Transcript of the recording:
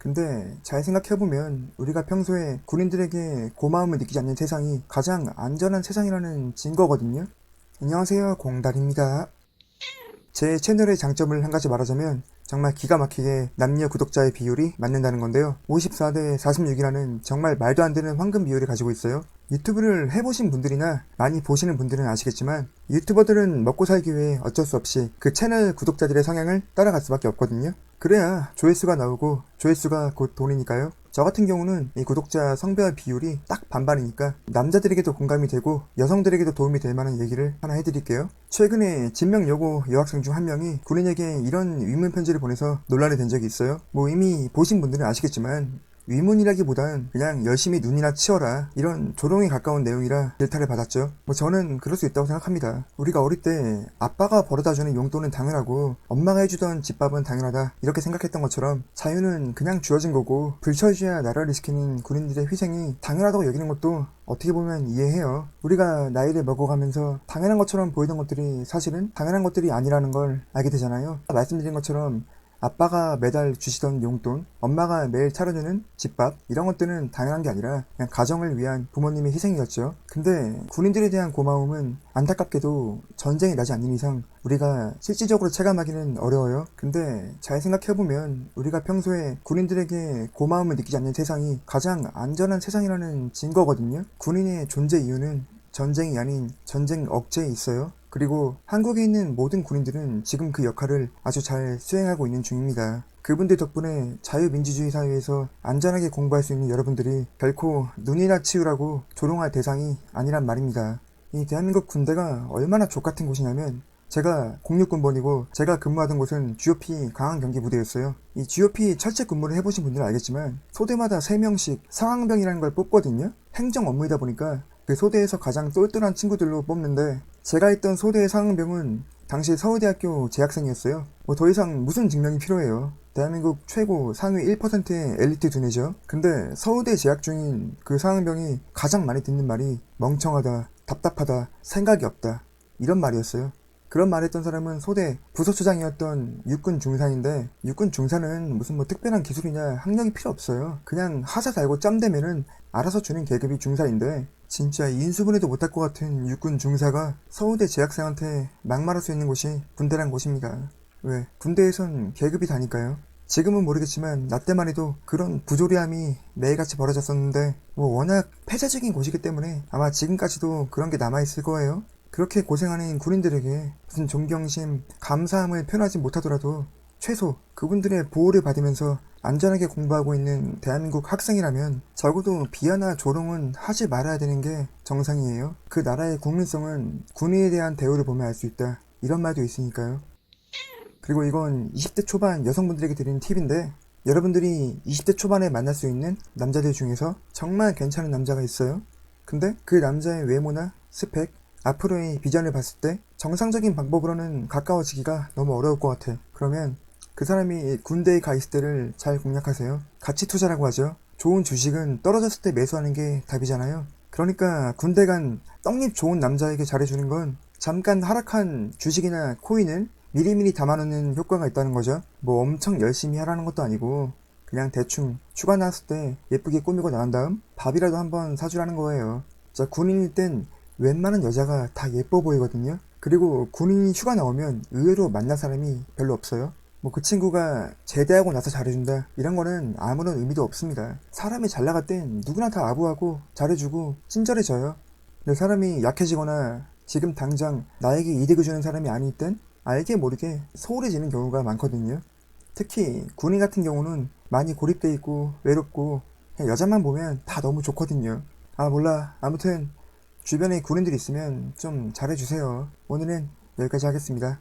근데 잘 생각해보면 우리가 평소에 군인들에게 고마움을 느끼지 않는 세상이 가장 안전한 세상이라는 증거거든요. 안녕하세요, 공달입니다. 제 채널의 장점을 한 가지 말하자면 정말 기가 막히게 남녀 구독자의 비율이 맞는다는 건데요. 54대 46이라는 정말 말도 안 되는 황금 비율을 가지고 있어요. 유튜브를 해보신 분들이나 많이 보시는 분들은 아시겠지만 유튜버들은 먹고 살기 위해 어쩔 수 없이 그 채널 구독자들의 성향을 따라갈 수밖에 없거든요. 그래야 조회수가 나오고 조회수가 곧 돈이니까요. 저 같은 경우는 이 구독자 성별 비율이 딱 반반이니까 남자들에게도 공감이 되고 여성들에게도 도움이 될 만한 얘기를 하나 해드릴게요. 최근에 진명여고 여학생 중 한 명이 군인에게 이런 위문 편지를 보내서 논란이 된 적이 있어요. 뭐 이미 보신 분들은 아시겠지만 위문이라기보단 그냥 열심히 눈이나 치워라 이런 조롱에 가까운 내용이라 질타를 받았죠. 뭐 저는 그럴 수 있다고 생각합니다. 우리가 어릴 때 아빠가 벌어다주는 용돈은 당연하고 엄마가 해주던 집밥은 당연하다 이렇게 생각했던 것처럼 자유는 그냥 주어진 거고 불철주야 나라를 지키는 군인들의 희생이 당연하다고 여기는 것도 어떻게 보면 이해해요. 우리가 나이를 먹어가면서 당연한 것처럼 보이던 것들이 사실은 당연한 것들이 아니라는 걸 알게 되잖아요. 말씀드린 것처럼 아빠가 매달 주시던 용돈, 엄마가 매일 차려주는 집밥 이런 것들은 당연한 게 아니라 그냥 가정을 위한 부모님의 희생이었죠. 근데 군인들에 대한 고마움은 안타깝게도 전쟁이 나지 않는 이상 우리가 실질적으로 체감하기는 어려워요. 근데 잘 생각해보면 우리가 평소에 군인들에게 고마움을 느끼지 않는 세상이 가장 안전한 세상이라는 증거거든요. 군인의 존재 이유는 전쟁이 아닌 전쟁 억제에 있어요. 그리고 한국에 있는 모든 군인들은 지금 그 역할을 아주 잘 수행하고 있는 중입니다. 그분들 덕분에 자유민주주의 사회에서 안전하게 공부할 수 있는 여러분들이 결코 눈이나 치우라고 조롱할 대상이 아니란 말입니다. 이 대한민국 군대가 얼마나 족같은 곳이냐면 제가 06군번이고 제가 근무하던 곳은 GOP 강한경기부대였어요. 이 GOP 철제 근무를 해보신 분들은 알겠지만 소대마다 3명씩 상황병이라는 걸 뽑거든요. 행정 업무이다 보니까 그 소대에서 가장 똘똘한 친구들로 뽑는데 제가 있던 소대의 상황병은 당시 서울대학교 재학생이었어요. 뭐 더 이상 무슨 증명이 필요해요. 대한민국 최고 상위 1%의 엘리트 두뇌죠. 근데 서울대 재학 중인 그 상황병이 가장 많이 듣는 말이 멍청하다, 답답하다, 생각이 없다 이런 말이었어요. 그런 말 했던 사람은 소대 부서초장이었던 육군 중사인데 육군 중사는 무슨 뭐 특별한 기술이나 학력이 필요 없어요. 그냥 하사 달고 짬되면은 알아서 주는 계급이 중사인데 진짜 인수분해도 못할 것 같은 육군 중사가 서울대 재학생한테 막말할 수 있는 곳이 군대란 곳입니다. 왜? 군대에선 계급이 다니까요. 지금은 모르겠지만 나 때만 해도 그런 부조리함이 매일같이 벌어졌었는데 뭐 워낙 폐쇄적인 곳이기 때문에 아마 지금까지도 그런 게 남아있을 거예요. 그렇게 고생하는 군인들에게 무슨 존경심, 감사함을 표현하지 못하더라도 최소 그분들의 보호를 받으면서 안전하게 공부하고 있는 대한민국 학생이라면 적어도 비하나 조롱은 하지 말아야 되는 게 정상이에요. 그 나라의 국민성은 군인에 대한 대우를 보면 알 수 있다. 이런 말도 있으니까요. 그리고 이건 20대 초반 여성분들에게 드리는 팁인데 여러분들이 20대 초반에 만날 수 있는 남자들 중에서 정말 괜찮은 남자가 있어요. 근데 그 남자의 외모나 스펙, 앞으로의 비전을 봤을 때 정상적인 방법으로는 가까워지기가 너무 어려울 것 같아. 그러면 그 사람이 군대에 가 있을 때를 잘 공략하세요. 가치 투자라고 하죠. 좋은 주식은 떨어졌을 때 매수하는 게 답이잖아요. 그러니까 군대 간 떡잎 좋은 남자에게 잘해주는 건 잠깐 하락한 주식이나 코인을 미리미리 담아놓는 효과가 있다는 거죠. 뭐 엄청 열심히 하라는 것도 아니고 그냥 대충 휴가 나왔을 때 예쁘게 꾸미고 나간 다음 밥이라도 한번 사주라는 거예요. 자, 군인일 땐 웬만한 여자가 다 예뻐 보이거든요. 그리고 군인이 휴가 나오면 의외로 만날 사람이 별로 없어요. 뭐 그 친구가 제대하고 나서 잘해준다 이런 거는 아무런 의미도 없습니다. 사람이 잘 나갈 땐 누구나 다 아부하고 잘해주고 친절해져요. 근데 사람이 약해지거나 지금 당장 나에게 이득을 주는 사람이 아닐 땐 알게 모르게 소홀해지는 경우가 많거든요. 특히 군인 같은 경우는 많이 고립돼 있고 외롭고 그냥 여자만 보면 다 너무 좋거든요. 아 몰라. 아무튼 주변에 군인들이 있으면 좀 잘해주세요. 오늘은 여기까지 하겠습니다.